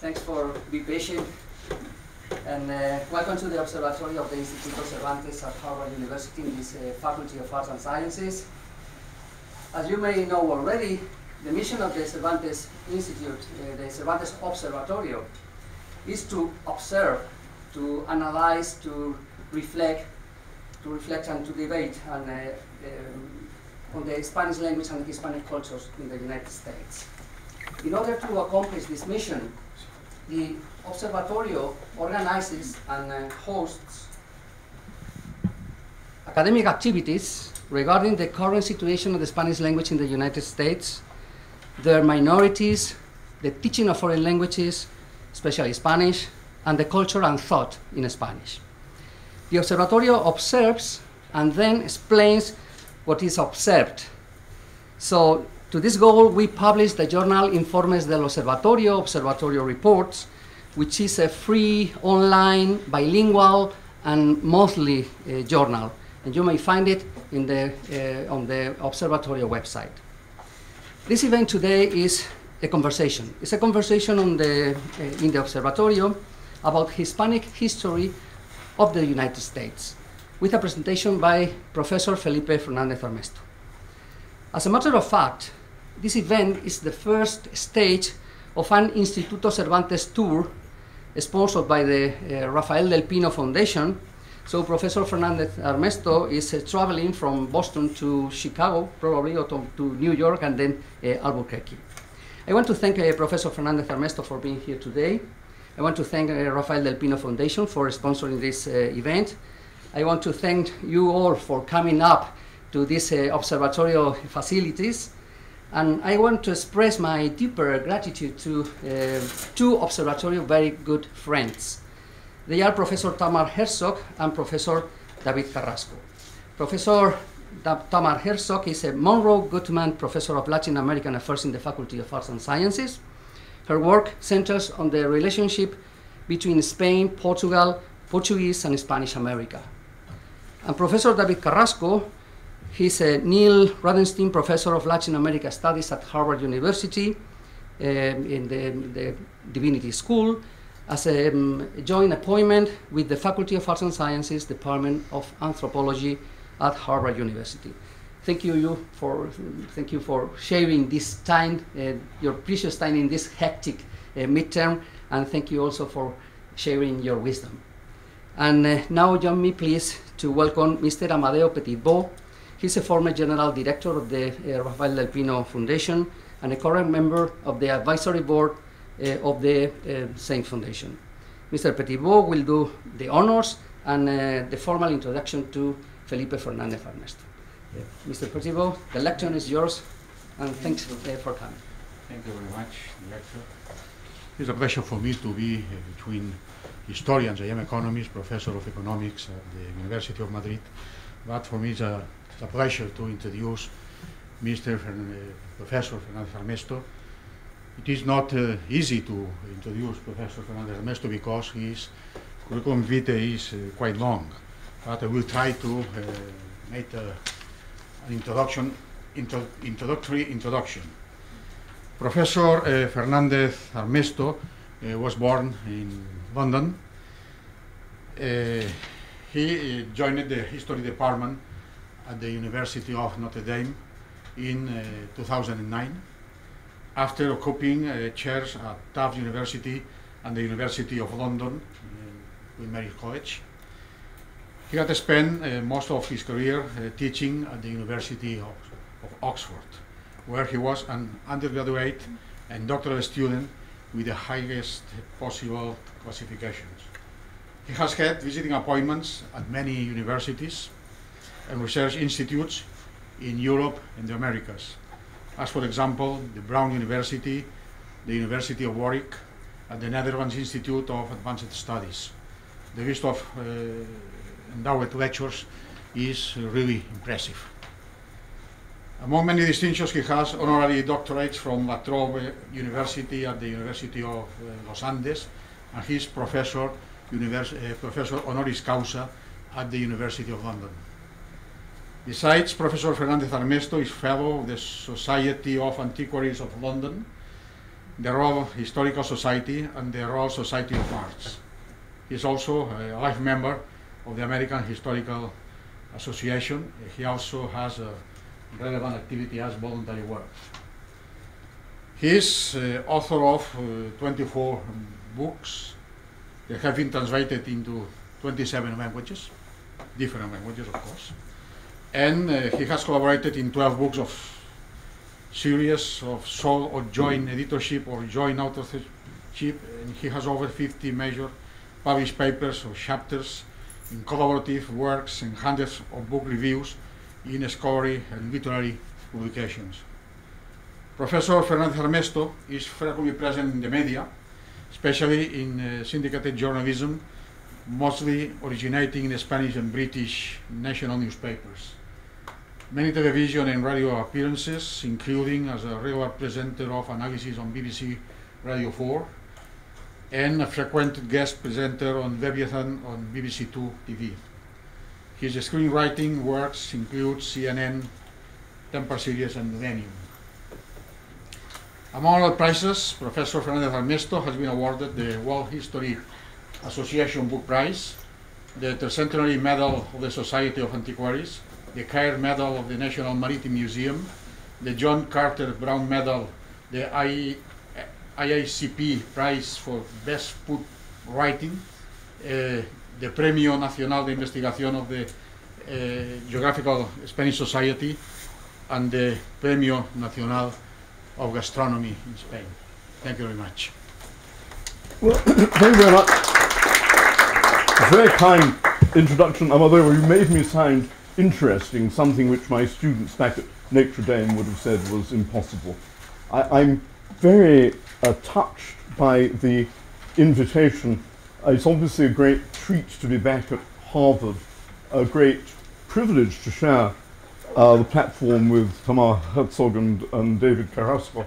Thanks for being patient. And welcome to the Observatory of the Instituto Cervantes at Harvard University in this Faculty of Arts and Sciences. As you may know already, the mission of the Cervantes Institute, the Cervantes Observatorio, is to observe, to analyze, to reflect and to debate on the Spanish language and Hispanic cultures in the United States. In order to accomplish this mission, the Observatorio organizes and hosts academic activities regarding the current situation of the Spanish language in the United States, their minorities, the teaching of foreign languages, especially Spanish, and the culture and thought in Spanish. The Observatorio observes and then explains what is observed. So, to this goal, we publish the journal Informes del Observatorio, Observatorio Reports, which is a free, online, bilingual, and monthly journal. And you may find it in on the Observatorio website. This event today is a conversation. It's a conversation in the Observatorio about Hispanic history of the United States, with a presentation by Professor Felipe Fernández-Armesto. As a matter of fact, this event is the first stage of an Instituto Cervantes tour sponsored by the Rafael del Pino Foundation. So Professor Fernández-Armesto is traveling from Boston to Chicago, probably, or to New York, and then Albuquerque. I want to thank Professor Fernández-Armesto for being here today. I want to thank Rafael del Pino Foundation for sponsoring this event. I want to thank you all for coming up to these Observatorio facilities. And I want to express my deeper gratitude to two Observatorio very good friends. They are Professor Tamar Herzog and Professor David Carrasco. Professor Tamar Herzog is a Monroe Goodman Professor of Latin American Affairs in the Faculty of Arts and Sciences. Her work centers on the relationship between Spain, Portugal, Portuguese, and Spanish America. And Professor David Carrasco, he's a Neil Rudenstine Professor of Latin America Studies at Harvard University in the Divinity School as a joint appointment with the Faculty of Arts and Sciences, Department of Anthropology at Harvard University. Thank you for sharing this time, your precious time in this hectic midterm, and thank you also for sharing your wisdom. And now join me, please, to welcome Mr. Amadeo Petitbó. He's a former General Director of the Rafael del Pino Foundation and a current member of the Advisory Board of the same foundation. Mr. Petitbó will do the honors and the formal introduction to Felipe Fernández-Armesto. Mr. Petitbó, the lecture is yours, and thanks for coming. Thank you very much, Director. It's a pleasure for me to be between historians. I am economist, professor of economics at the University of Madrid, but for me it's a pleasure to introduce Mr. Professor Fernández-Armesto. It is not easy to introduce Professor Fernández-Armesto because his curriculum vitae is quite long, but I will try to make an introductory introduction. Professor Fernández-Armesto was born in London. He joined the history department at the University of Notre Dame in 2009, after occupying chairs at Tufts University and the University of London, Queen Mary's College. He had spent most of his career teaching at the University of Oxford, where he was an undergraduate and doctoral student with the highest possible classifications. He has had visiting appointments at many universities and research institutes in Europe and the Americas, as for example, the Brown University, the University of Warwick, and the Netherlands Institute of Advanced Studies. The list of endowed lectures is really impressive. Among many distinctions, he has honorary doctorates from La Trobe University at the University of Los Andes, and he is professor honoris causa at the University of London. Besides, Professor Fernández-Armesto is fellow of the Society of Antiquaries of London the Royal Historical Society and the Royal Society of Arts. He is also a life member of the American Historical Association. He also has a relevant activity as voluntary work. He is author of 24 books that have been translated into 27 languages, different languages of course. And he has collaborated in 12 books of series of sole or joint editorship or joint authorship, and he has over 50 major published papers or chapters in collaborative works and hundreds of book reviews in scholarly and literary publications. Professor Fernández-Armesto is frequently present in the media, especially in syndicated journalism, mostly originating in Spanish and British national newspapers. Many television and radio appearances, including as a regular presenter of analysis on BBC Radio 4, and a frequent guest presenter on Leviathan on BBC 2 TV. His screenwriting works include CNN, Temper Series, and Millennium. Among other prizes, Professor Fernández-Armesto has been awarded the World History Association Book Prize, the Tercentenary Medal of the Society of Antiquaries, the Caire Medal of the National Maritime Museum, the John Carter Brown Medal, the IACP Prize for Best Food Writing, the Premio Nacional de Investigación of the Geographical Spanish Society, and the Premio Nacional of Gastronomy in Spain. Thank you very much. Well, thank you very much. A very kind introduction, Amadeo. You made me sound interesting, something which my students back at Notre Dame would have said was impossible. I'm very touched by the invitation. It's obviously a great treat to be back at Harvard, a great privilege to share the platform with Tamar Herzog and David Carrasco,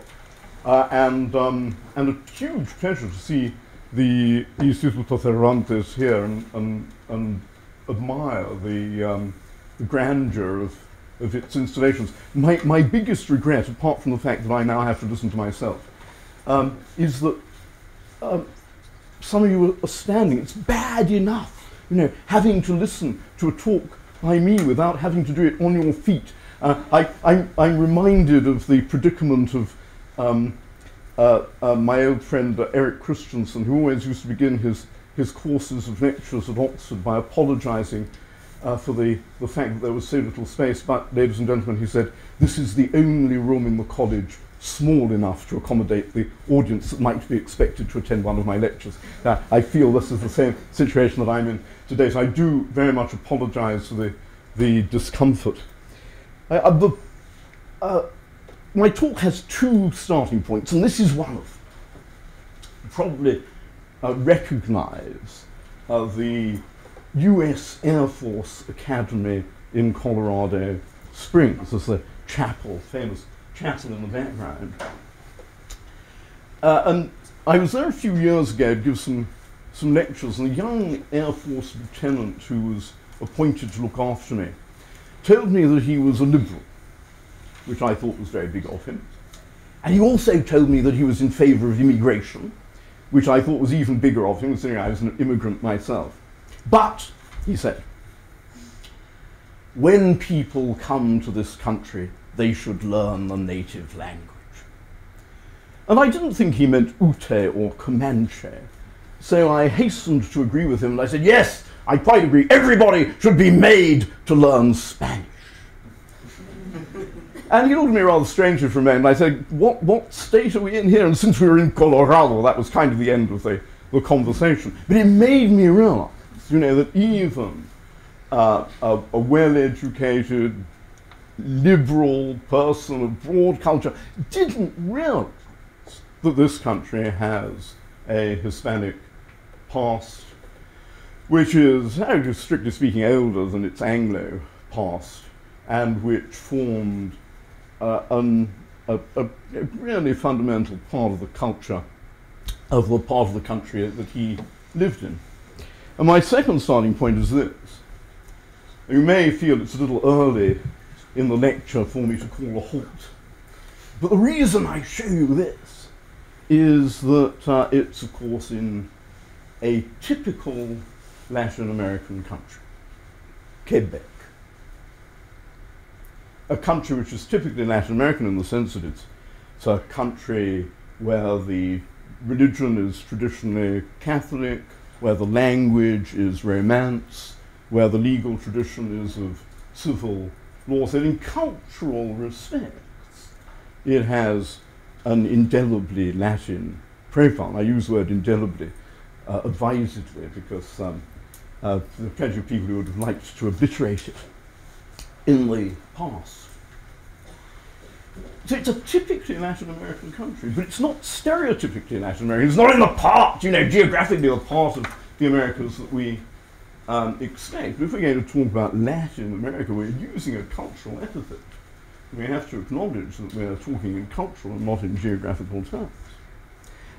and a huge pleasure to see the Instituto Cervantes here and admire the grandeur of its installations. My biggest regret, apart from the fact that I now have to listen to myself, is that some of you are standing. It's bad enough, having to listen to a talk by me without having to do it on your feet. I'm reminded of the predicament of my old friend Eric Christensen, who always used to begin his courses of lectures at Oxford by apologizing for the fact that there was so little space. But, ladies and gentlemen, he said, this is the only room in the college small enough to accommodate the audience that might be expected to attend one of my lectures. I feel this is the same situation that I'm in today, so I do very much apologize for the discomfort. My talk has two starting points, and this is one of them. You probably recognize the US Air Force Academy in Colorado Springs as the chapel, famous chapel in the background. And I was there a few years ago to give some lectures, and a young Air Force lieutenant who was appointed to look after me told me that he was a liberal, which I thought was very big of him. And he also told me that he was in favor of immigration, which I thought was even bigger of him, considering I was an immigrant myself. But, he said, when people come to this country, they should learn the native language. And I didn't think he meant Ute or Comanche, so I hastened to agree with him, and I said, yes, I quite agree, everybody should be made to learn Spanish. And he looked at me rather strangely for a moment. I said, what state are we in here? And since we were in Colorado, that was kind of the end of the conversation. But it made me realize, that even a well-educated, liberal person of broad culture didn't realize that this country has a Hispanic past, which is, strictly speaking, older than its Anglo past, and which formed a really fundamental part of the culture of the part of the country that he lived in. And my second starting point is this. You may feel it's a little early in the lecture for me to call a halt, but the reason I show you this is that it's, of course, in a typical Latin American country, Quebec. A country which is typically Latin American in the sense that it's a country where the religion is traditionally Catholic, where the language is Romance, where the legal tradition is of civil law. So in cultural respects, it has an indelibly Latin profile. I use the word indelibly advisedly because there are plenty of people who would have liked to obliterate it in the past. So it's a typically Latin American country, but it's not stereotypically Latin American. It's not in the part, geographically the part of the Americas that we expect. But if we're going to talk about Latin America, we're using a cultural epithet. We have to acknowledge that we're talking in cultural and not in geographical terms.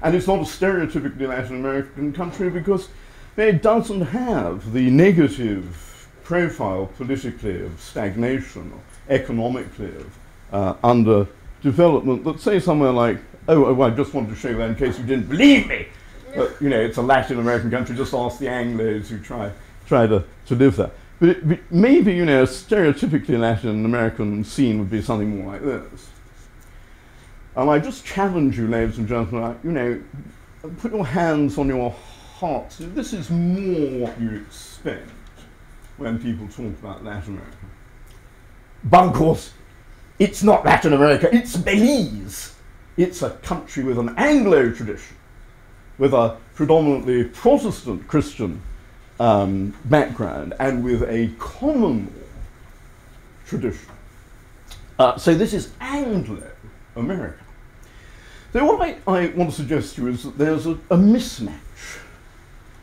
And it's not a stereotypically Latin American country because it doesn't have the negative profile politically of stagnation or economically of underdevelopment that say somewhere like, oh, I just wanted to show you that in case you didn't believe me. But, it's a Latin American country, just ask the Anglos who try to live there. But maybe, a stereotypically Latin American scene would be something more like this. And I just challenge you, ladies and gentlemen, put your hands on your hearts. This is more what you expect when people talk about Latin America. But of course, it's not Latin America, it's Belize. It's a country with an Anglo tradition, with a predominantly Protestant Christian background, and with a common law tradition. So this is Anglo-America. So what I want to suggest to you is that there's a mismatch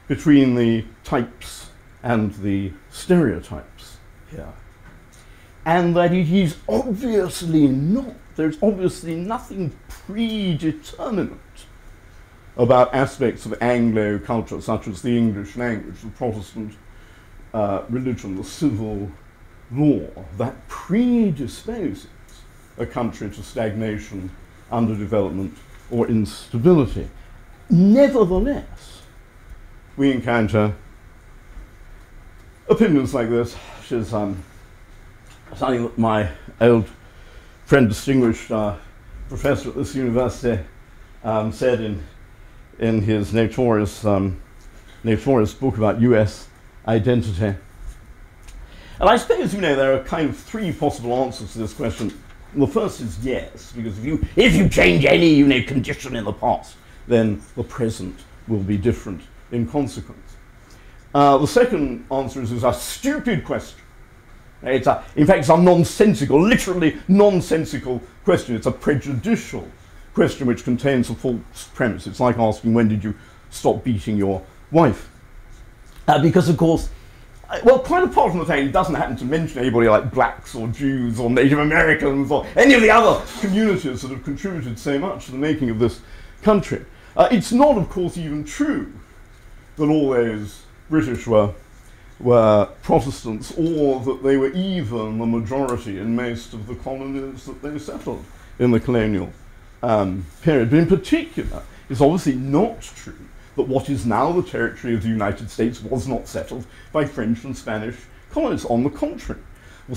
between the types and the stereotypes here. And that it is obviously not, there's obviously nothing predeterminate about aspects of Anglo culture, such as the English language, the Protestant religion, the civil law, that predisposes a country to stagnation, underdevelopment, or instability. Nevertheless, we encounter opinions like this, which is something that my old friend, distinguished professor at this university, said in his notorious book about US identity. And I suppose, there are kind of three possible answers to this question. The first is yes, because if you change any condition in the past, then the present will be different in consequence. The second answer is a stupid question. In fact, it's a nonsensical, literally nonsensical question. It's a prejudicial question which contains a false premise. It's like asking, when did you stop beating your wife? Because, of course, well, quite apart from the fact it doesn't happen to mention anybody like blacks or Jews or Native Americans or any of the other communities that have contributed so much to the making of this country. It's not, of course, even true that all those British were Protestants, or that they were even the majority in most of the colonies that they settled in the colonial period. But in particular, it's obviously not true that what is now the territory of the United States was not settled by French and Spanish colonists. On the contrary,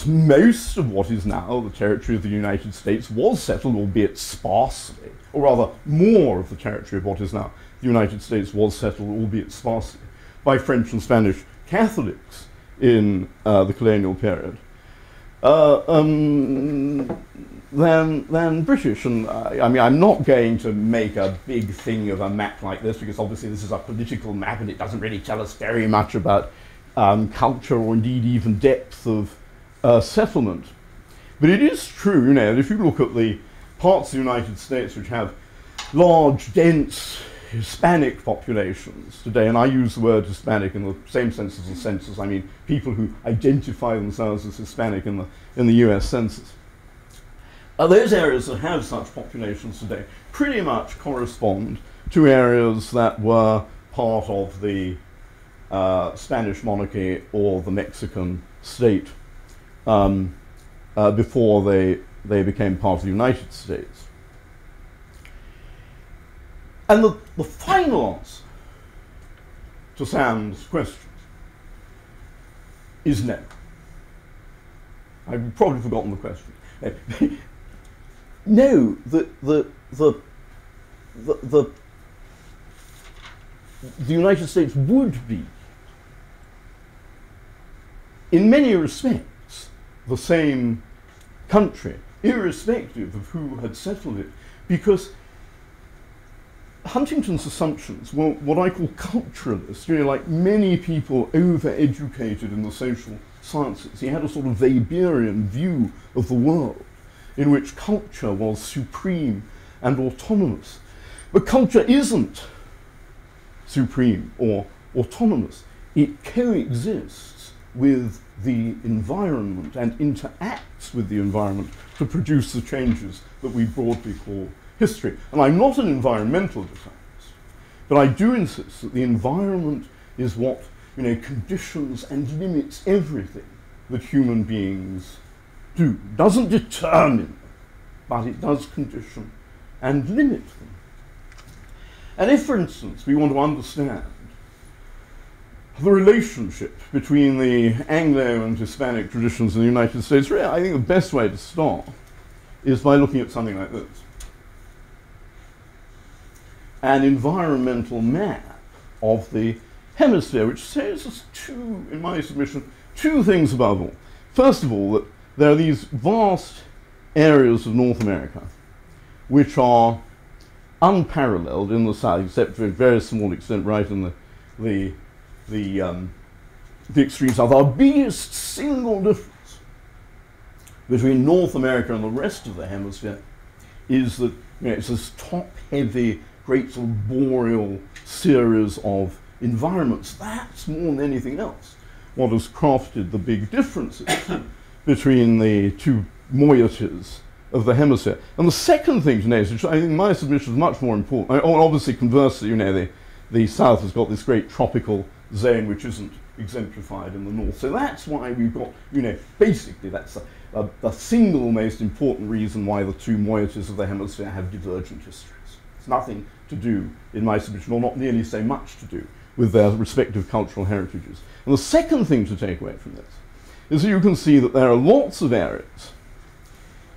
most of what is now the territory of the United States was settled, albeit sparsely, or rather more of the territory of what is now the United States was settled, albeit sparsely, by French and Spanish Catholics in the colonial period than British. And I'm not going to make a big thing of a map like this, because obviously this is a political map and it doesn't really tell us very much about culture or indeed even depth of settlement. But it is true, that if you look at the parts of the United States which have large, dense Hispanic populations today, and I use the word Hispanic in the same sense as the census. I mean people who identify themselves as Hispanic in the US Census. Those areas that have such populations today pretty much correspond to areas that were part of the Spanish monarchy or the Mexican state before they became part of the United States. And the final answer to Sam's question is no. I've probably forgotten the question. No, the United States would be, in many respects, the same country, irrespective of who had settled it, because Huntington's assumptions were what I call culturalist, like many people over-educated in the social sciences. He had a sort of Weberian view of the world in which culture was supreme and autonomous. But culture isn't supreme or autonomous. It coexists with the environment and interacts with the environment to produce the changes that we broadly call history. And I'm not an environmental determinist, but I do insist that the environment is what conditions and limits everything that human beings do. It doesn't determine, but it does condition and limit them. And if, for instance, we want to understand the relationship between the Anglo and Hispanic traditions in the United States, really, I think the best way to start is by looking at something like this. An environmental map of the hemisphere, which says us in my submission, two things above all. First of all, that there are these vast areas of North America which are unparalleled in the south, except to a very small extent right in the extreme south. Our biggest single difference between North America and the rest of the hemisphere is that it's this top-heavy, great sort of boreal series of environments. That's more than anything else what has crafted the big differences between the two moieties of the hemisphere. And the second thing to notice, which I think my submission is much more important, obviously conversely, the south has got this great tropical zone which isn't exemplified in the north. So that's why we've got, basically that's the single most important reason why the two moieties of the hemisphere have divergent histories. It's nothing to do, in my submission, or not nearly so much to do, with their respective cultural heritages. And the second thing to take away from this is that you can see that there are lots of areas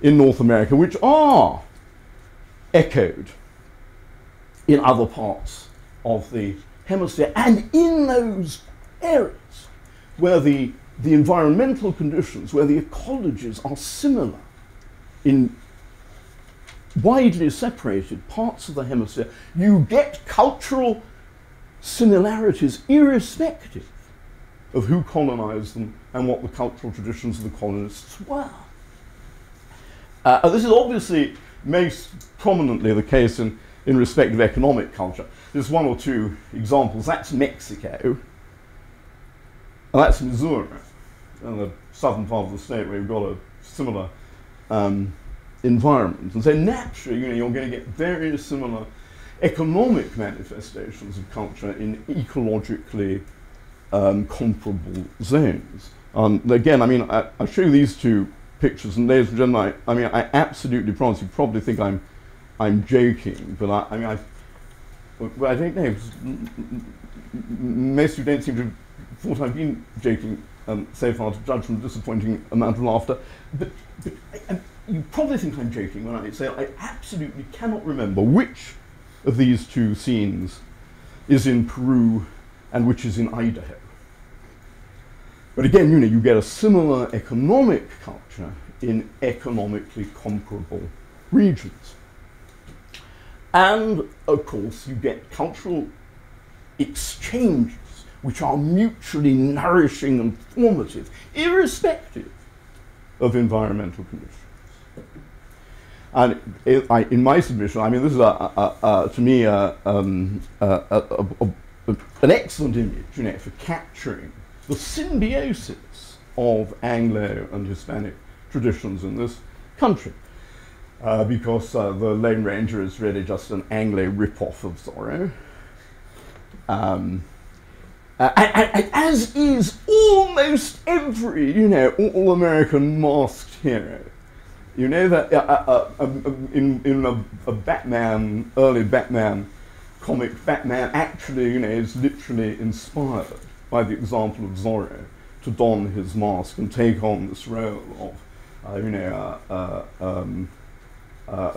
in North America which are echoed in other parts of the hemisphere, and in those areas where the environmental conditions, where the ecologies are similar in widely separated parts of the hemisphere, you get cultural similarities irrespective of who colonized them and what the cultural traditions of the colonists were. This is obviously most prominently the case in respect of economic culture. There's one or two examples. That's Mexico, and that's Missouri, in the southern part of the state where you've got a similar environment. And so naturally, you're going to get very similar economic manifestations of culture in ecologically comparable zones. Again, I show you these two pictures, and ladies and gentlemen, I absolutely promise you probably think I'm joking, but I don't know. Most of you don't seem to have thought I've been joking so far, to judge from the disappointing amount of laughter. But you probably think I'm joking when I say I absolutely cannot remember which of these two scenes is in Peru and which is in Idaho. But again, you get a similar economic culture in economically comparable regions. And, of course, you get cultural exchanges which are mutually nourishing and formative, irrespective of environmental conditions. And in my submission, this is to me an excellent image, for capturing the symbiosis of Anglo and Hispanic traditions in this country. Because the Lone Ranger is really just an Anglo rip-off of Zorro. As is almost every, all-American masked hero. You know that in a Batman, early Batman comic Batman actually, is literally inspired by the example of Zorro to don his mask and take on this role of, a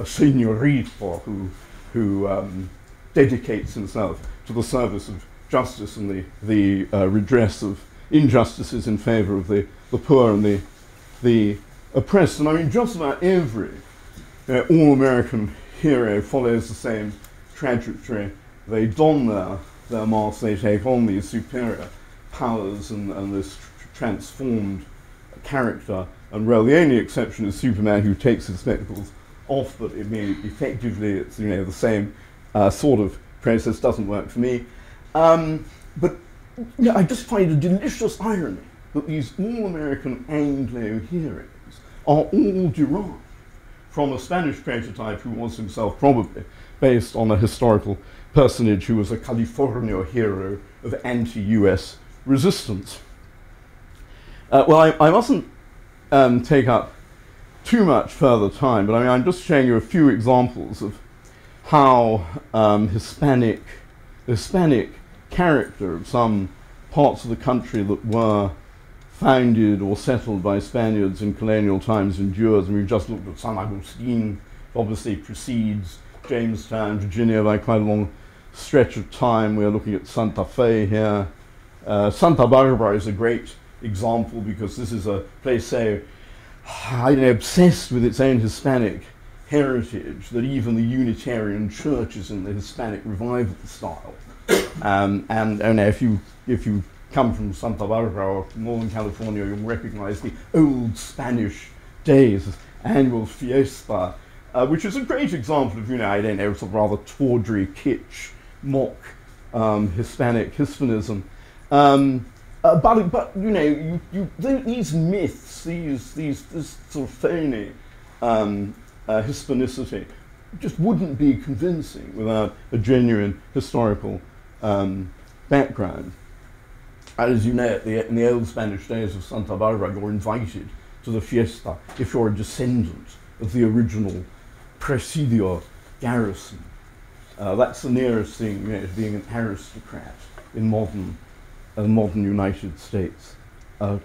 señorito who dedicates himself to the service of justice and the redress of injustices in favor of the poor and the oppressed. And I mean, just about every all-American hero follows the same trajectory. They don their masks, they take on these superior powers and this transformed character and role. The only exception is Superman, who takes his spectacles off, but effectively it's the same sort of process. Doesn't work for me. But I just find a delicious irony that these all-American Anglo heroes are all derived from a Spanish prototype who was himself probably based on a historical personage who was a California hero of anti-US resistance. Well, I mustn't take up too much further time, but I mean, I'm just showing you a few examples of how Hispanic character of some parts of the country that were founded or settled by Spaniards in colonial times endures. And we've just looked at San Agustin, obviously precedes Jamestown, Virginia by quite a long stretch of time. We're looking at Santa Fe here. Santa Barbara is a great example because this is a place so obsessed with its own Hispanic heritage that even the Unitarian Church is in the Hispanic revival style. And if you come from Santa Barbara or Northern California, you'll recognize the old Spanish days, annual fiesta, which is a great example of, sort of rather tawdry, kitsch, mock Hispanism. But these myths, this sort of phony Hispanicity, just wouldn't be convincing without a genuine historical background. And as you know, in the old Spanish days of Santa Barbara, you're invited to the fiesta if you're a descendant of the original presidio garrison. That's the nearest thing to being an aristocrat in modern United States.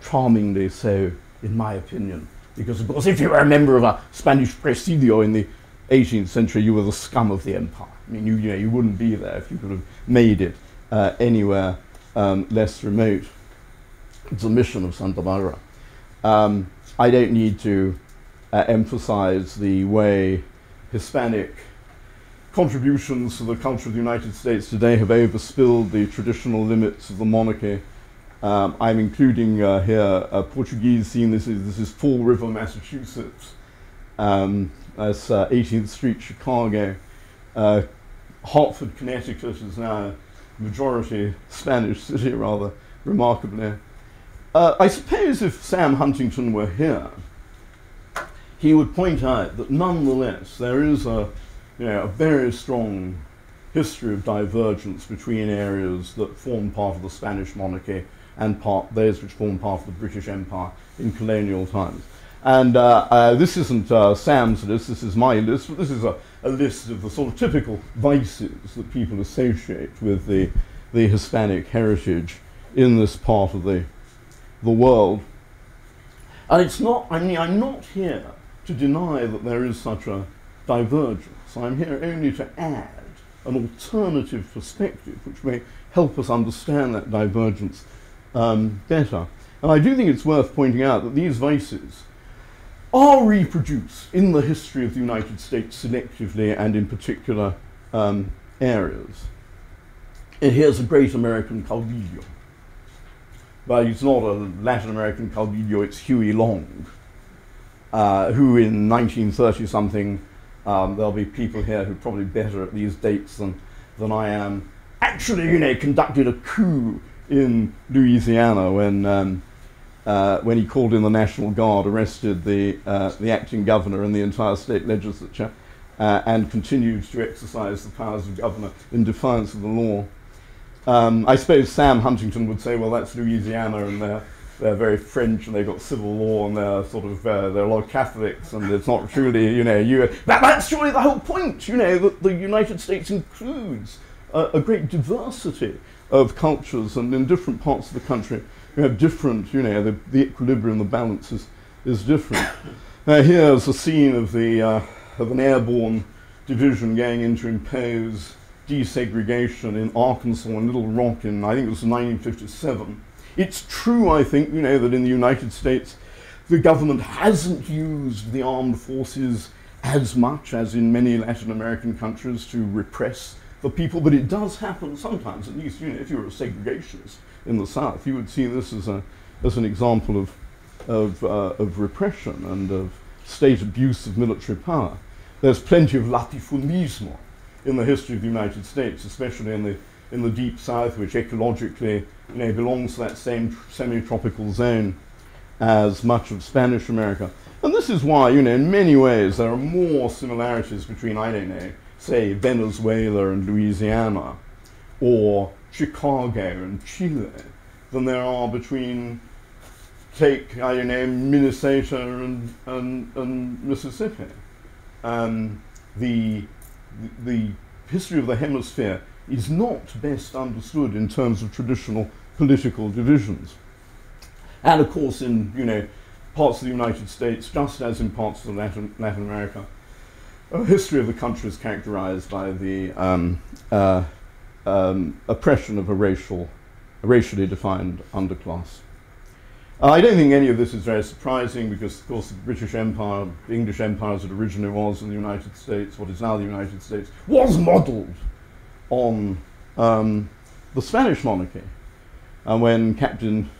Charmingly so, in my opinion, because of course if you were a member of a Spanish presidio in the 18th century, you were the scum of the empire. I mean, you wouldn't be there if you could have made it anywhere less remote. It's a mission of Santa Barbara. I don't need to emphasize the way Hispanic contributions to the culture of the United States today have overspilled the traditional limits of the monarchy. I'm including here a Portuguese scene. This is Fall River, Massachusetts. That's 18th Street, Chicago. Hartford, Connecticut is now a majority Spanish city, rather remarkably. I suppose if Sam Huntington were here, he would point out that nonetheless there is a very strong history of divergence between areas that form part of the Spanish monarchy and those which form part of the British Empire in colonial times. And this isn't Sam's list, this is my list, but this is a list of the sort of typical vices that people associate with the Hispanic heritage in this part of the world. And it's not, I'm not here to deny that there is such a divergence. I'm here only to add an alternative perspective which may help us understand that divergence better. And I do think it's worth pointing out that these vices are reproduced in the history of the United States selectively and in particular areas. And here's a great American caudillo. But he's not a Latin American caudillo, it's Huey Long, who in 1930-something, there'll be people here who are probably better at these dates than I am, actually, conducted a coup in Louisiana when he called in the National Guard, arrested the acting governor and the entire state legislature, and continued to exercise the powers of governor in defiance of the law. I suppose Sam Huntington would say, well, that's Louisiana, and they're very French, and they've got civil law, and they're sort of there are a lot of Catholics, and it's not truly, that's surely the whole point, that the United States includes a great diversity of cultures, and in different parts of the country you have different, you know, the equilibrium, the balance is different. Here's a scene of an airborne division going in to impose desegregation in Arkansas and Little Rock in, I think it was 1957. It's true, I think, you know, that in the United States the government hasn't used the armed forces as much as in many Latin American countries to repress the people, but it does happen sometimes. At least, you know, if you're a segregationist in the South, you would see this as an example of repression and of state abuse of military power. There's plenty of latifundismo in the history of the United States, especially in the deep South, which ecologically, you know, belongs to that same semi-tropical zone as much of Spanish America. And this is why, you know, in many ways there are more similarities between, I don't know, say Venezuela and Louisiana, or Chicago and Chile, than there are between, take, I don't know, Minnesota and Mississippi. The history of the hemisphere is not best understood in terms of traditional political divisions. And of course, in, you know, parts of the United States, just as in parts of Latin America, a history of the country is characterized by the oppression of a racially defined underclass. I don't think any of this is very surprising because, of course, the British Empire, the English Empire as it originally was in the United States, what is now the United States, was modelled on the Spanish monarchy. And when Captain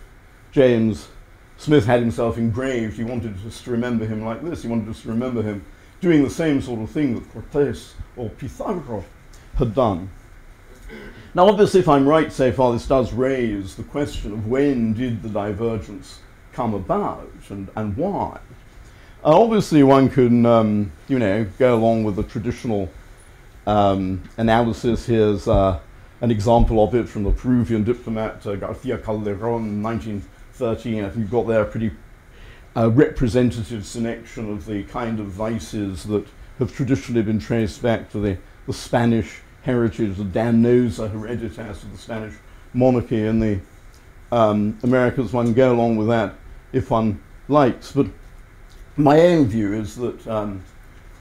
James Smith had himself engraved, he wanted us to remember him like this. He wanted us to remember him doing the same sort of thing that Cortés or Pizarro had done. Now, obviously, if I'm right so far, this does raise the question of when did the divergence come about and why. Obviously, one can, you know, go along with the traditional analysis. Here's an example of it from the Peruvian diplomat Garcia Calderon in 1913. I think you've got there a pretty representative selection of the kind of vices that have traditionally been traced back to the Spanish heritage, the damnosa hereditas of the Spanish monarchy in the Americas. One can go along with that if one likes. But my own view is that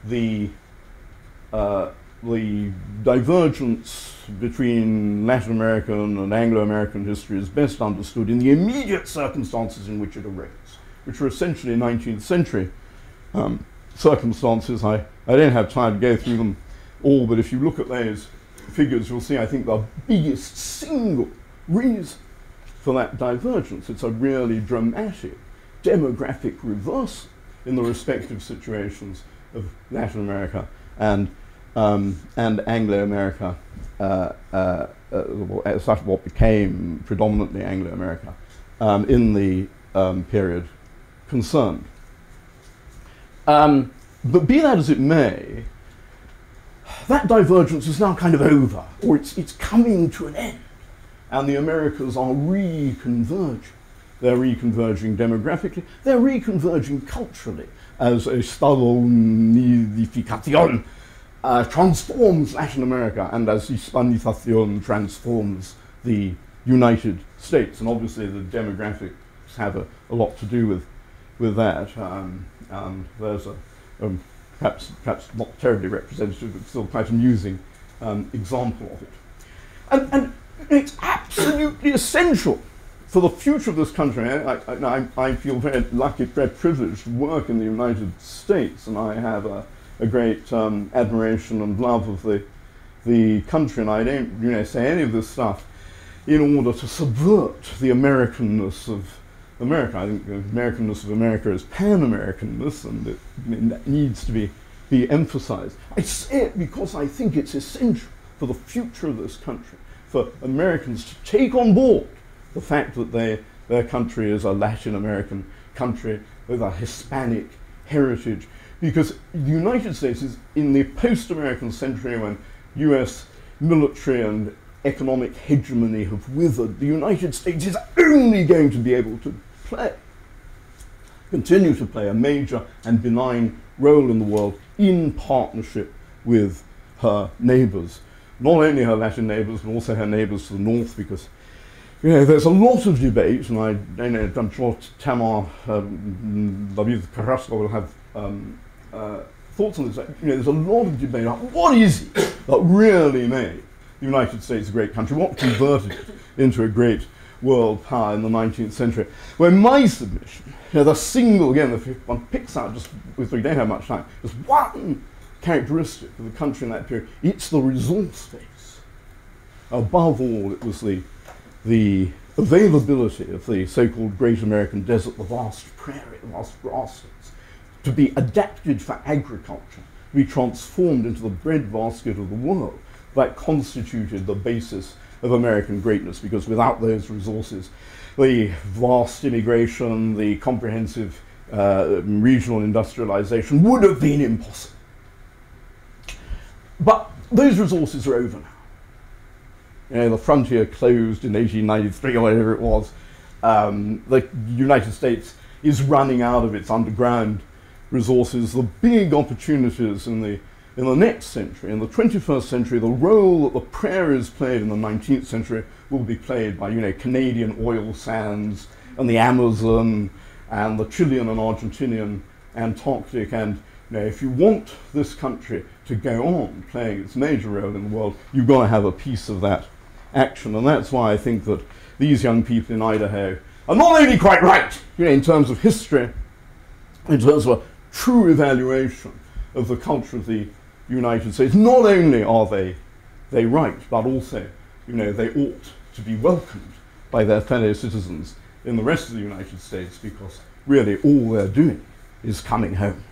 the divergence between Latin American and Anglo-American history is best understood in the immediate circumstances in which it arose, which are essentially 19th century circumstances. I don't have time to go through them all, but if you look at those figures, you'll see, I think, the biggest single reason for that divergence. It's a really dramatic demographic reversal in the respective situations of Latin America and Anglo-America, such what became predominantly Anglo-America in the period concerned. But be that as it may, that divergence is now kind of over, or it's coming to an end, and the Americas are reconverging. They're reconverging demographically, they're reconverging culturally, as a estadounidificación transforms Latin America, and as hispanización transforms the United States. And obviously the demographics have a lot to do with that. There's a perhaps not terribly representative, but still quite amusing example of it. And it's absolutely essential for the future of this country. I feel very lucky, very privileged to work in the United States, and I have a great admiration and love of the country, and I don't, you know, say any of this stuff in order to subvert the Americanness of America. I think the Americanness of America is Pan-Americanness, and it needs to be emphasized. I say it because I think it's essential for the future of this country, for Americans to take on board the fact that their country is a Latin American country with a Hispanic heritage, because the United States is in the post-American century, when US military and economic hegemony have withered, the United States is only going to be able to continue to play a major and benign role in the world in partnership with her neighbors. not only her Latin neighbours, but also her neighbours to the north, because there's a lot of debate, and I'm sure Tamar David Carrasco will have thoughts on this. There's a lot of debate about what is it that really made the United States a great country, what converted it into a great world power in the 19th century. Where my submission, the single, again, if one picks out, just if we don't have much time, just one characteristic of the country in that period, it's the resource base. Above all, it was the availability of the so-called Great American Desert, the vast prairie, the vast grasslands, to be adapted for agriculture, to be transformed into the breadbasket of the world. That constituted the basis of American greatness, because without those resources, the vast immigration, the comprehensive regional industrialization would have been impossible. But those resources are over now. The frontier closed in 1893 or whatever it was. The United States is running out of its underground resources. The big opportunities in the next century, in the 21st century, the role that the prairies played in the 19th century will be played by, Canadian oil sands and the Amazon and the Chilean and Argentinian Antarctic. And if you want this country to go on playing its major role in the world, you've got to have a piece of that action. And that's why I think that these young people in Idaho are not only quite right, in terms of history, in terms of a true evaluation of the culture of the United States. Not only are they right, but also, they ought to be welcomed by their fellow citizens in the rest of the United States, because really all they're doing is coming home.